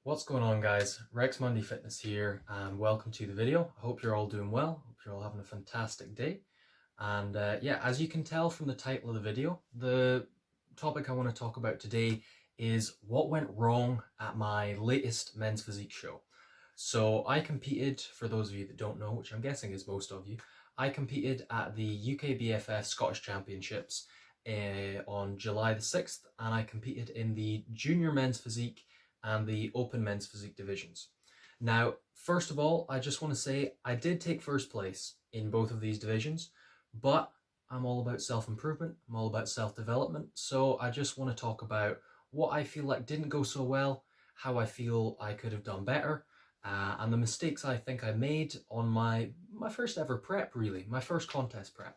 What's going on, guys? Rex Monday Fitness here, and welcome to the video. I hope you're all doing well. Hope you're all having a fantastic day. And yeah, as you can tell from the title of the video, the topic I want to talk about today is what went wrong at my latest men's physique show. So I competed, for those of you that don't know, which I'm guessing is most of you, I competed at the Ukbff Scottish Championships on July the 6th, and I competed in the junior men's physique and the open men's physique divisions. Now, first of all, I just want to say I did take first place in both of these divisions, but I'm all about self-improvement, I'm all about self-development, so I just want to talk about what I feel like didn't go so well, how I feel I could have done better, and the mistakes I think I made on my first ever prep, really, my first contest prep.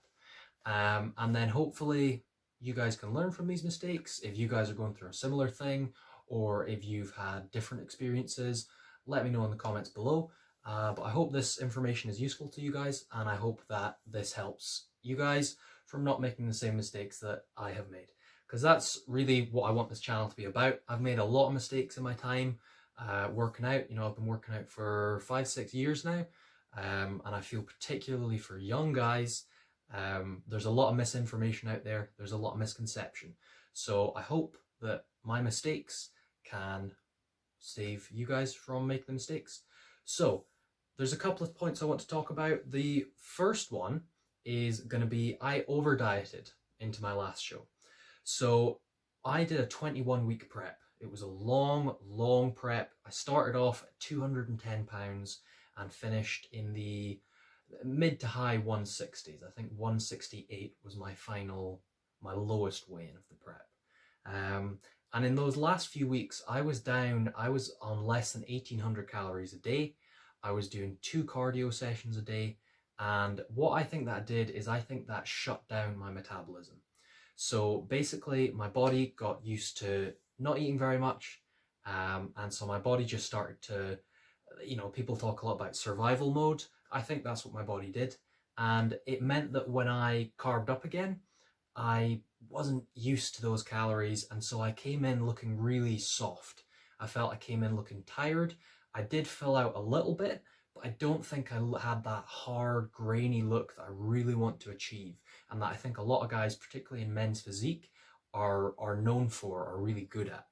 And then hopefully you guys can learn from these mistakes. If you guys are going through a similar thing, or if you've had different experiences, let me know in the comments below. But I hope this information is useful to you guys, and I hope that this helps you guys from not making the same mistakes that I have made. Because that's really what I want this channel to be about. I've made a lot of mistakes in my time working out. You know, I've been working out for 5-6 years now, and I feel particularly for young guys, there's a lot of misinformation out there. There's a lot of misconception. So I hope that my mistakes can save you guys from making the mistakes. So there's a couple of points I want to talk about. The first one is going to be I over dieted into my last show. So I did a 21-week prep. It was a long prep. I started off at 210 pounds and finished in the mid to high 160s. I think 168 was my lowest weigh-in of the prep. And in those last few weeks, I was on less than 1800 calories a day. I was doing 2 cardio sessions a day. And what I think that did is I think that shut down my metabolism. So basically my body got used to not eating very much. And so my body just started to, you know, people talk a lot about survival mode. I think that's what my body did. And it meant that when I carved up again, I wasn't used to those calories, and so I came in looking really soft. I felt I came in looking tired. I did fill out a little bit, but I don't think I had that hard, grainy look that I really want to achieve, and that I think a lot of guys, particularly in men's physique, are known for, are really good at.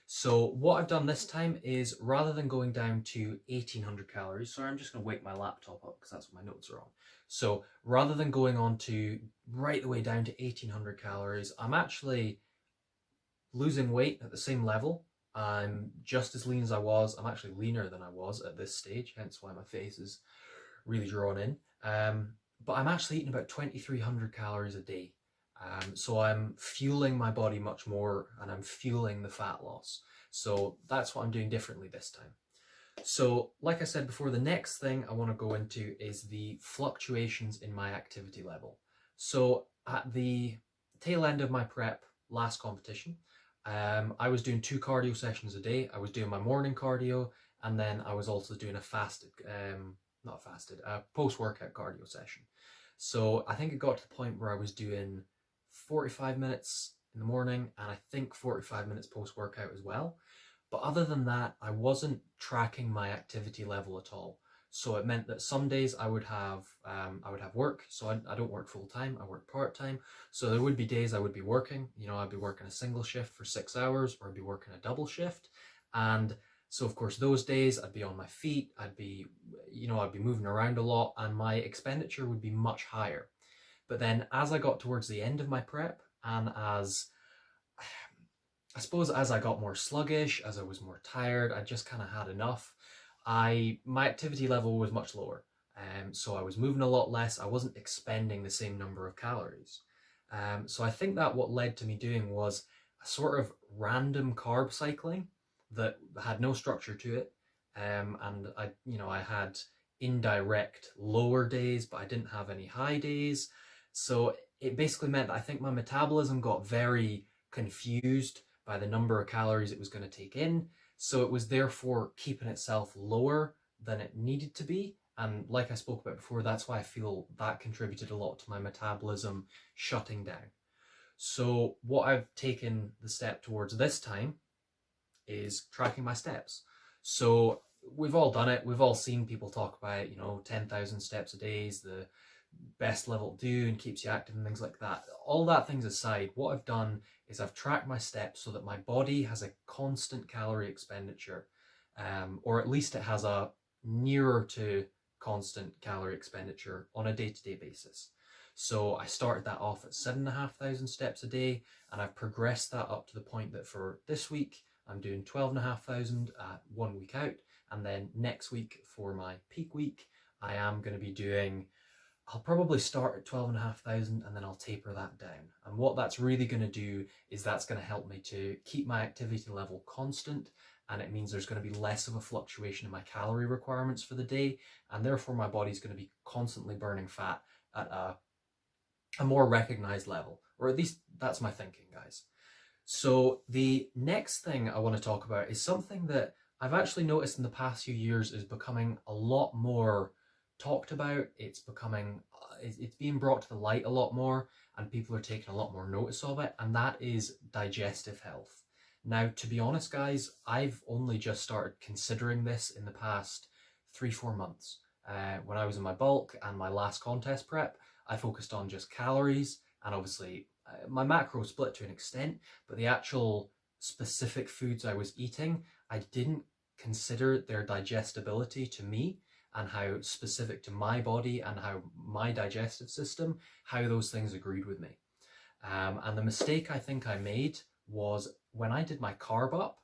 So what I've done this time is, rather than going down to 1800 calories, sorry, I'm just going to wake my laptop up because that's what my notes are on. So rather than going on to right the way down to 1800 calories, I'm actually losing weight at the same level. I'm just as lean as I was. I'm actually leaner than I was at this stage, hence why my face is really drawn in. But I'm actually eating about 2300 calories a day. So I'm fueling my body much more, and I'm fueling the fat loss. So that's what I'm doing differently this time. So like I said before, the next thing I want to go into is the fluctuations in my activity level. So at the tail end of my prep last competition, I was doing 2 cardio sessions a day. I was doing my morning cardio, and then I was also doing a post-workout cardio session. So I think it got to the point where I was doing 45 minutes in the morning, and I think 45 minutes post-workout as well. But other than that, I wasn't tracking my activity level at all. So it meant that some days I would have work. So I don't work full time, I work part time. So there would be days I would be working, you know, I'd be working a single shift for 6 hours, or I'd be working a double shift. And so of course those days I'd be on my feet, I'd be moving around a lot, and my expenditure would be much higher. But then as I got towards the end of my prep, and as I got more sluggish, as I was more tired, I just kind of had enough, my activity level was much lower. So I was moving a lot less, I wasn't expending the same number of calories. So I think that what led to me doing was a sort of random carb cycling that had no structure to it. And I had indirect lower days, but I didn't have any high days. So it basically meant that I think my metabolism got very confused by the number of calories it was going to take in. So it was therefore keeping itself lower than it needed to be. And like I spoke about before, that's why I feel that contributed a lot to my metabolism shutting down. So what I've taken the step towards this time is tracking my steps. So we've all done it. We've all seen people talk about, 10,000 steps a day is the best level to do and keeps you active and things like that. All that things aside, what I've done is I've tracked my steps so that my body has a constant calorie expenditure, or at least it has a nearer to constant calorie expenditure on a day-to-day basis. So I started that off at 7,500 steps a day, and I've progressed that up to the point that for this week I'm doing 12,500 at 1 week out, and then next week for my peak week I am going to be doing, I'll probably start at 12,500 and then I'll taper that down. And what that's really going to do is that's going to help me to keep my activity level constant, and it means there's going to be less of a fluctuation in my calorie requirements for the day, and therefore my body's going to be constantly burning fat at a more recognized level, or at least that's my thinking, guys. So the next thing I want to talk about is something that I've actually noticed in the past few years is becoming a lot more talked about. It's being brought to the light a lot more, and people are taking a lot more notice of it, and that is digestive health. Now, to be honest, guys, I've only just started considering this in the past 3-4 months. When I was in my bulk and my last contest prep, I focused on just calories, and obviously my macro split to an extent, but the actual specific foods I was eating, I didn't consider their digestibility to me and how specific to my body and how my digestive system, how those things agreed with me. And the mistake I think I made was when I did my carb up,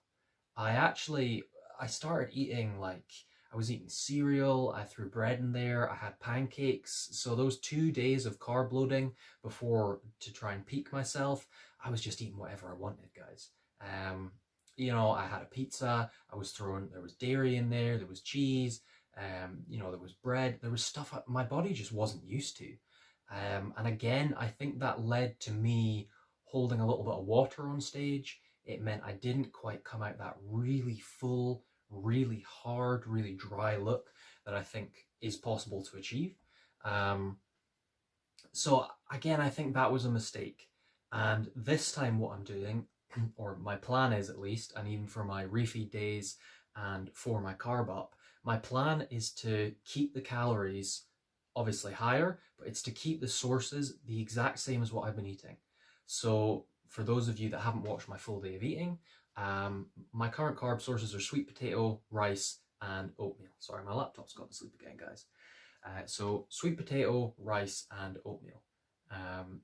I started eating, like, I was eating cereal, I threw bread in there, I had pancakes. So those 2 days of carb loading before to try and peak myself, I was just eating whatever I wanted, guys. I had a pizza, there was dairy in there was cheese, there was bread, there was stuff my body just wasn't used to. And again, I think that led to me holding a little bit of water on stage. It meant I didn't quite come out that really full, really hard, really dry look that I think is possible to achieve. So again, I think that was a mistake. And this time what I'm doing, or my plan is at least, and even for my refeed days and for my carb up, my plan is to keep the calories obviously higher, but it's to keep the sources the exact same as what I've been eating. So for those of you that haven't watched my full day of eating, my current carb sources are sweet potato, rice, and oatmeal. Sorry, my laptop's gone to sleep again, guys. So sweet potato, rice, and oatmeal.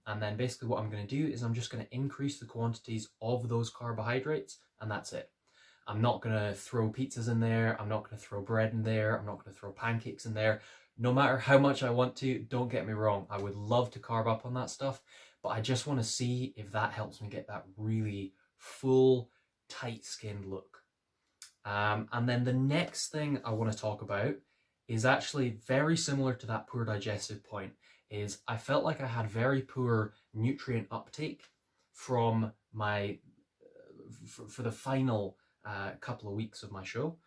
And then basically what I'm going to do is I'm just going to increase the quantities of those carbohydrates, and that's it. I'm not going to throw pizzas in there. I'm not going to throw bread in there. I'm not going to throw pancakes in there. No matter how much I want to, don't get me wrong. I would love to carb up on that stuff, but I just want to see if that helps me get that really full, tight-skinned look. And then the next thing I want to talk about is actually very similar to that poor digestive point, is I felt like I had very poor nutrient uptake from my, for the final couple of weeks of my show,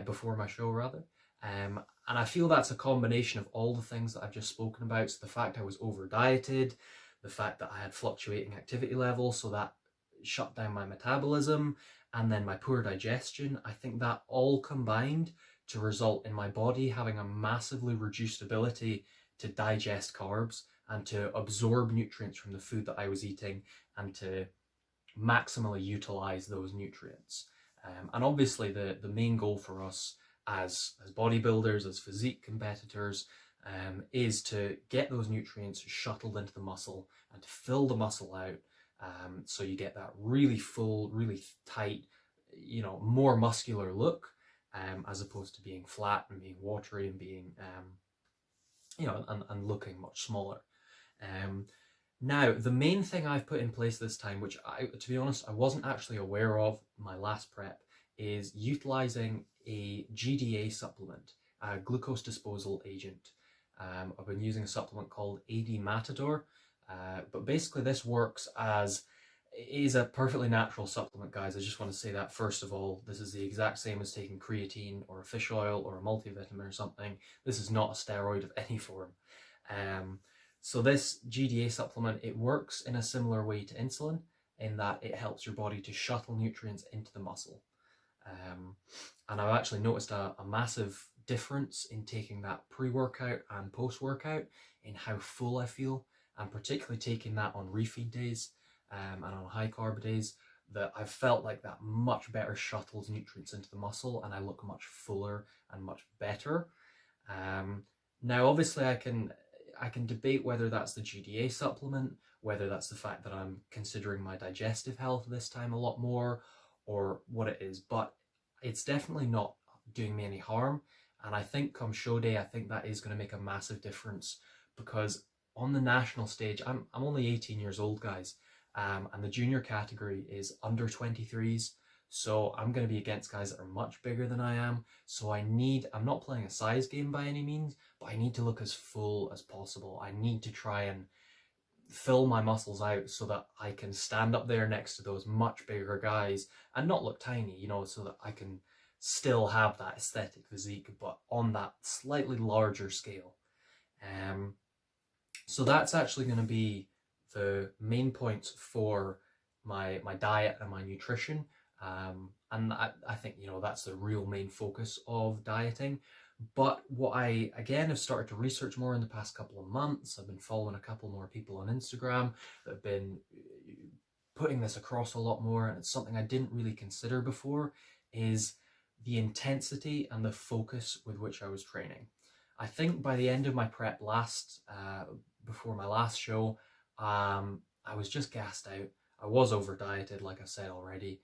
before my show rather. And I feel that's a combination of all the things that I've just spoken about. So the fact I was over dieted, the fact that I had fluctuating activity levels, so that shut down my metabolism, and then my poor digestion, I think that all combined to result in my body having a massively reduced ability to digest carbs and to absorb nutrients from the food that I was eating and to maximally utilize those nutrients. And obviously the main goal for us as bodybuilders, as physique competitors, is to get those nutrients shuttled into the muscle and to fill the muscle out, so you get that really full, really tight, more muscular look, as opposed to being flat and being watery and being, and looking much smaller. Now, the main thing I've put in place this time, which to be honest, I wasn't actually aware of my last prep, is utilizing a GDA supplement, a glucose disposal agent. I've been using a supplement called AD Matador, but basically this works as, is a perfectly natural supplement, guys. I just want to say that first of all. This is the exact same as taking creatine or a fish oil or a multivitamin or something. This is not a steroid of any form. So this GDA supplement, it works in a similar way to insulin in that it helps your body to shuttle nutrients into the muscle. And I've actually noticed a massive difference in taking that pre-workout and post-workout in how full I feel, and particularly taking that on refeed days and on high carb days, that I've felt like that much better shuttles nutrients into the muscle, and I look much fuller and much better. Now, obviously, I can debate whether that's the GDA supplement, whether that's the fact that I'm considering my digestive health this time a lot more, or what it is, but it's definitely not doing me any harm. And I think come show day, I think that is going to make a massive difference, because on the national stage, I'm only 18 years old, guys, and the junior category is under 23s. So I'm going to be against guys that are much bigger than I am. So I'm not playing a size game by any means, but I need to look as full as possible. I need to try and fill my muscles out so that I can stand up there next to those much bigger guys and not look tiny, you know, so that I can still have that aesthetic physique, but on that slightly larger scale. So that's actually going to be the main points for my diet and my nutrition. And I think, you know, that's the real main focus of dieting. But what I, again, have started to research more in the past couple of months, I've been following a couple more people on Instagram that have been putting this across a lot more, and it's something I didn't really consider before, is the intensity and the focus with which I was training. I think by the end of my prep before my last show, I was just gassed out. I was over dieted, like I said already.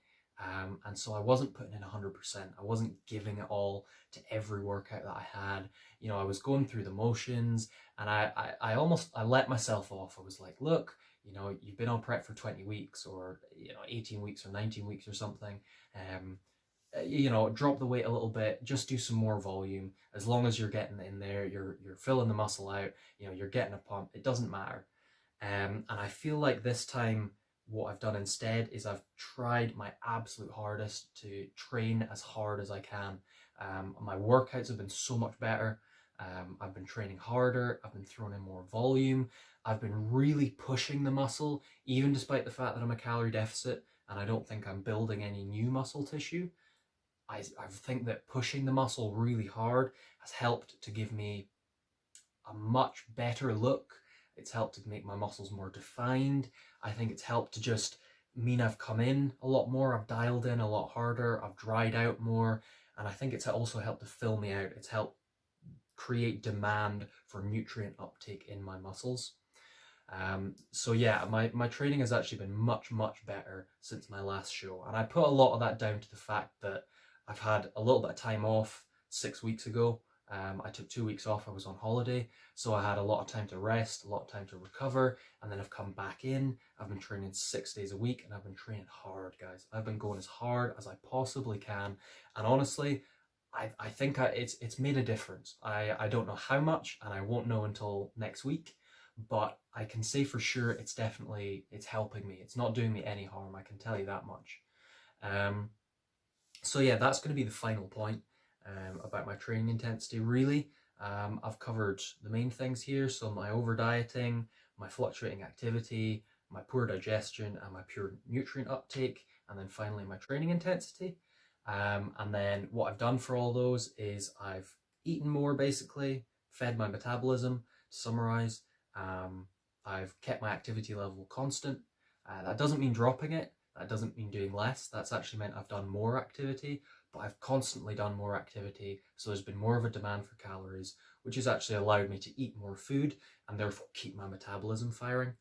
And so I wasn't putting in 100%. I wasn't giving it all to every workout that I had. You know, I was going through the motions, and I let myself off. I was like, look, you know, you've been on prep for 20 weeks or, you know, 18 weeks or 19 weeks or something. You know, drop the weight a little bit, just do some more volume. As long as you're getting in there, you're filling the muscle out, you know, you're getting a pump, it doesn't matter. And I feel like this time, what I've done instead is I've tried my absolute hardest to train as hard as I can. My workouts have been so much better. I've been training harder. I've been throwing in more volume. I've been really pushing the muscle, even despite the fact that I'm a calorie deficit and I don't think I'm building any new muscle tissue. I think that pushing the muscle really hard has helped to give me a much better look. It's helped to make my muscles more defined. I think it's helped to just mean I've come in a lot more, I've dialed in a lot harder, I've dried out more, and I think it's also helped to fill me out. It's helped create demand for nutrient uptake in my muscles. So yeah, my training has actually been much, much better since my last show. And I put a lot of that down to the fact that I've had a little bit of time off 6 weeks ago. I took 2 weeks off, I was on holiday, so I had a lot of time to rest, a lot of time to recover, and then I've come back in. I've been training 6 days a week, and I've been training hard, guys. I've been going as hard as I possibly can, and honestly, I think it's made a difference. I don't know how much, and I won't know until next week, but I can say for sure it's helping me. It's not doing me any harm, I can tell you that much. So yeah, that's going to be the final point about my training intensity, really. I've covered the main things here, so my over dieting, my fluctuating activity, my poor digestion, and my pure nutrient uptake, and then finally my training intensity. And then what I've done for all those is I've eaten more, basically, fed my metabolism, to summarize. I've kept my activity level constant. That doesn't mean dropping it. That doesn't mean doing less. That's actually meant I've done more activity, but I've constantly done more activity. So there's been more of a demand for calories, which has actually allowed me to eat more food and therefore keep my metabolism firing.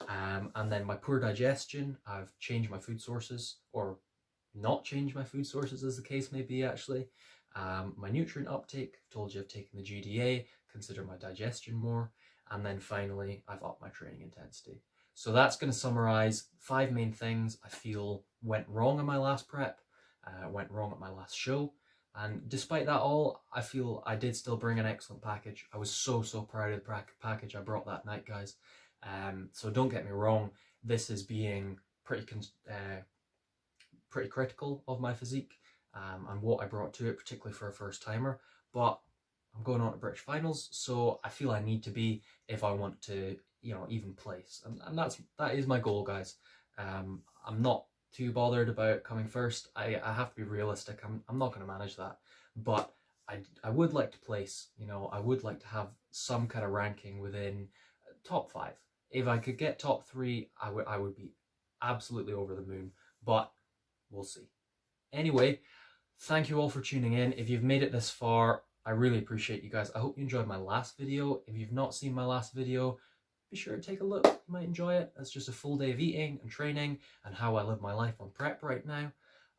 And then my poor digestion, I've changed my food sources, or not changed my food sources as the case may be actually. My nutrient uptake, I've told you I've taken the GDA, consider my digestion more. And then finally, I've upped my training intensity. So that's going to summarize 5 main things I feel went wrong in my last prep, went wrong at my last show. And despite that all, I feel I did still bring an excellent package. I was so proud of the package I brought that night, guys. So don't get me wrong, this is being pretty critical of my physique and what I brought to it, particularly for a first timer. But I'm going on to British finals, so I feel I need to be if I want to, you know, even place, and that is my goal, guys. I'm not too bothered about coming first. I have to be realistic. I'm not going to manage that, but I would like to place, you know, I would like to have some kind of ranking within top 5. If I could get top 3, I would be absolutely over the moon, but we'll see. Anyway, thank you all for tuning in. If you've made it this far, I really appreciate you guys. I hope you enjoyed my last video. If you've not seen my last video, be sure to take a look. You might enjoy it. It's just a full day of eating and training and how I live my life on prep right now.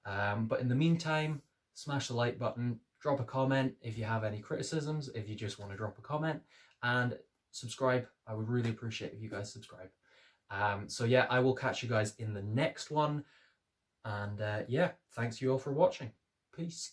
But in the meantime, smash the like button, drop a comment if you have any criticisms, if you just want to drop a comment, and subscribe. I would really appreciate if you guys subscribe. So yeah, I will catch you guys in the next one. And yeah, thanks you all for watching. Peace.